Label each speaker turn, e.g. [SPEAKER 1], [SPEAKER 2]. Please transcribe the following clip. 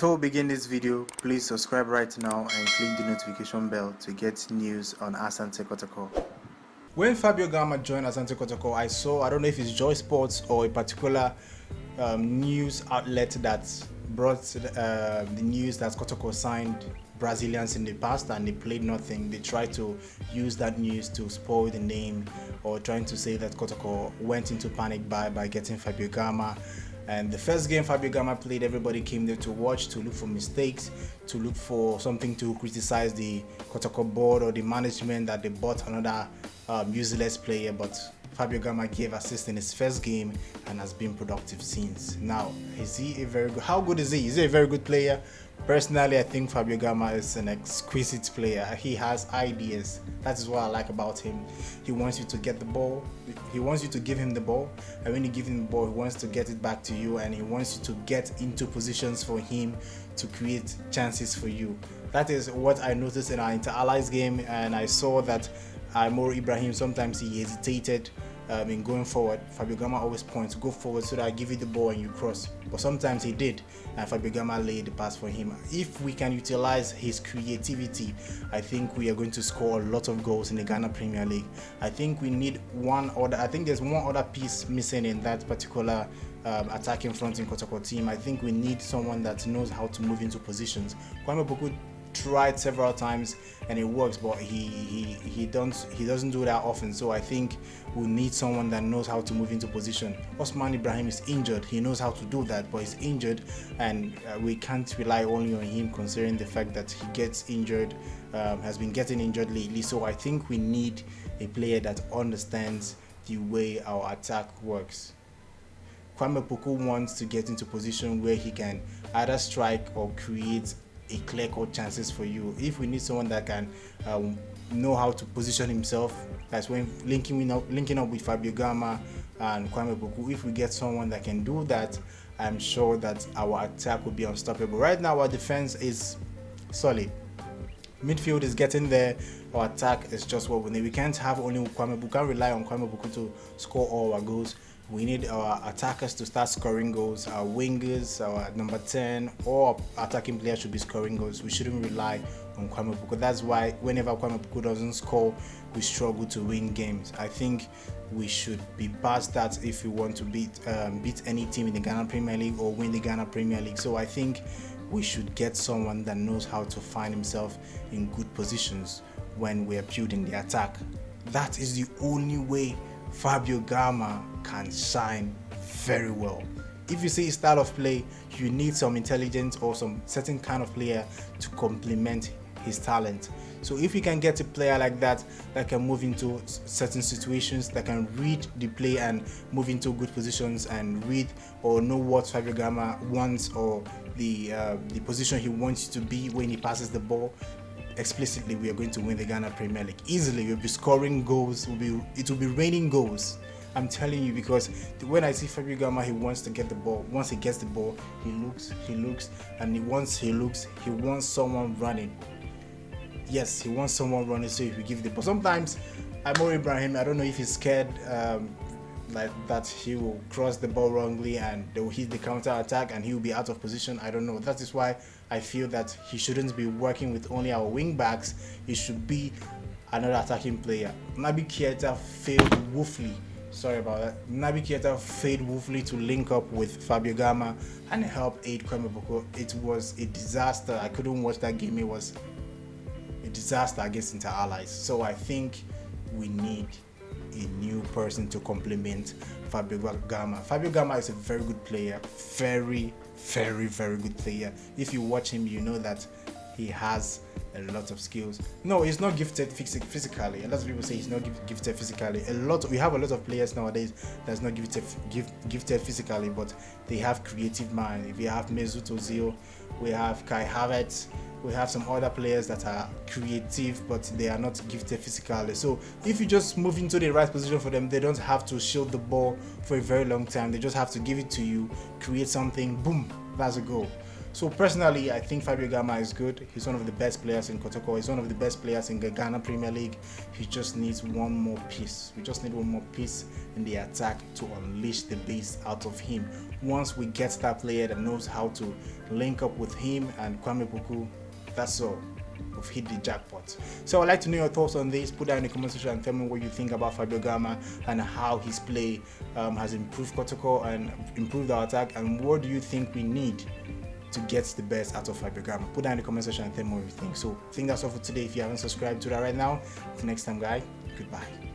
[SPEAKER 1] Before we begin this video, please subscribe right now and click the notification bell to get news on Asante Kotoko. When Fabio Gama joined Asante Kotoko, I don't know if it's Joy Sports or a particular news outlet that brought the news that Kotoko signed Brazilians in the past and they played nothing. They tried to use that news to spoil the name, or trying to say that Kotoko went into panic by getting Fabio Gama. And the first game Fabio Gama played, everybody came there to watch, to look for mistakes, to look for something to criticize the Kotoko board or the management that they bought another useless player. But Fabio Gama gave assist in his first game and has been productive since. Now, is he a very good? How good is he? Is he a very good player? Personally, I think Fabio Gama is an exquisite player. He has ideas. That is what I like about him. He wants you to get the ball. He wants you to give him the ball. And when you give him the ball, he wants to get it back to you. And he wants you to get into positions for him to create chances for you. That is what I noticed in our Inter-Allies game. And I saw that Mo Ibrahim, sometimes he hesitated in going forward. Fabio Gama always points, go forward so that I give you the ball and you cross. But sometimes he did, and Fabio Gama laid the pass for him. If we can utilize his creativity, I think we are going to score a lot of goals in the Ghana Premier League. I think we need there's one other piece missing in that particular attacking front in Kotoko team. I think we need someone that knows how to move into positions. Kwame Poku tried several times and it works, but he doesn't do that often. So I think we need someone that knows how to move into position. Osman Ibrahim is injured. He knows how to do that, but he's injured, and we can't rely only on him, considering the fact that he gets injured, has been getting injured lately. So I think we need a player that understands the way our attack works. Kwame Poku wants to get into position where he can either strike or create a clear-cut chances for you. If we need someone that can know how to position himself, that's when linking up with Fabio Gama and Kwame Poku. If we get someone that can do that, I'm sure that our attack will be unstoppable. Right now, our defense is solid. Midfield is getting there. Our attack is just what we need. We can't have only Kwame Poku. We can't rely on Kwame Poku to score all our goals. We need our attackers to start scoring goals. Our wingers, our number 10, all attacking players should be scoring goals. We shouldn't rely on Kwame Poku. That's why whenever Kwame Poku doesn't score, we struggle to win games. I think we should be past that if we want to beat any team in the Ghana Premier League or win the Ghana Premier League. So I think we should get someone that knows how to find himself in good positions when we're building the attack. That is the only way Fabio Gama can shine very well. If you see his style of play, you need some intelligence or some certain kind of player to complement his talent. So if you can get a player like that can move into certain situations, that can read the play and move into good positions and read or know what Fabio Gama wants, or the position he wants you to be when he passes the ball, explicitly, we are going to win the Ghana Premier League easily. We'll be scoring goals. It will be raining goals. I'm telling you, because when I see Fabio Gama, he wants to get the ball. Once he gets the ball, he looks, and once he looks, he wants someone running. Yes, he wants someone running. So if we give the ball, sometimes Mo Ibrahim, I don't know if he's scared like that he will cross the ball wrongly and they will hit the counter attack and he will be out of position. I don't know. That is why I feel that he shouldn't be working with only our wing backs. He should be another attacking player. Naby Keita failed woefully. Sorry about that. Naby Keita failed woefully to link up with Fabio Gama and help aid Kwame Poku. It was a disaster. I couldn't watch that game. It was a disaster against Inter-Allies. So I think we need a new person to complement Fabio Gama. Fabio Gama is a very good player, very, very, very good player. If you watch him, you know that he has a lot of skills. No, he's not gifted physically. A lot of people say he's not gifted physically. We have a lot of players nowadays that's not gifted physically, but they have creative mind. If you have Mesut Ozil, we have Kai Havertz, we have some other players that are creative, but they are not gifted physically. So if you just move into the right position for them, they don't have to shield the ball for a very long time. They just have to give it to you, create something, boom, that's a goal. So personally, I think FABIO GAMA is good. He's one of the best players in Kotoko. He's one of the best players in the Ghana Premier League. He just needs one more piece. We just need one more piece in the attack to unleash the beast out of him. Once we get that player that knows how to link up with him and Kwame Puku, that's all. We've hit the jackpot. So I'd like to know your thoughts on this. Put down in the comment section and tell me what you think about FABIO GAMA and how his play has improved Kotoko and improved our attack, and what do you think we need to get the best out of FABIO GAMA. Put down in the comment section and tell me what you think. So I think that's all for today. If you haven't subscribed, do that right now. Until next time, guys, goodbye.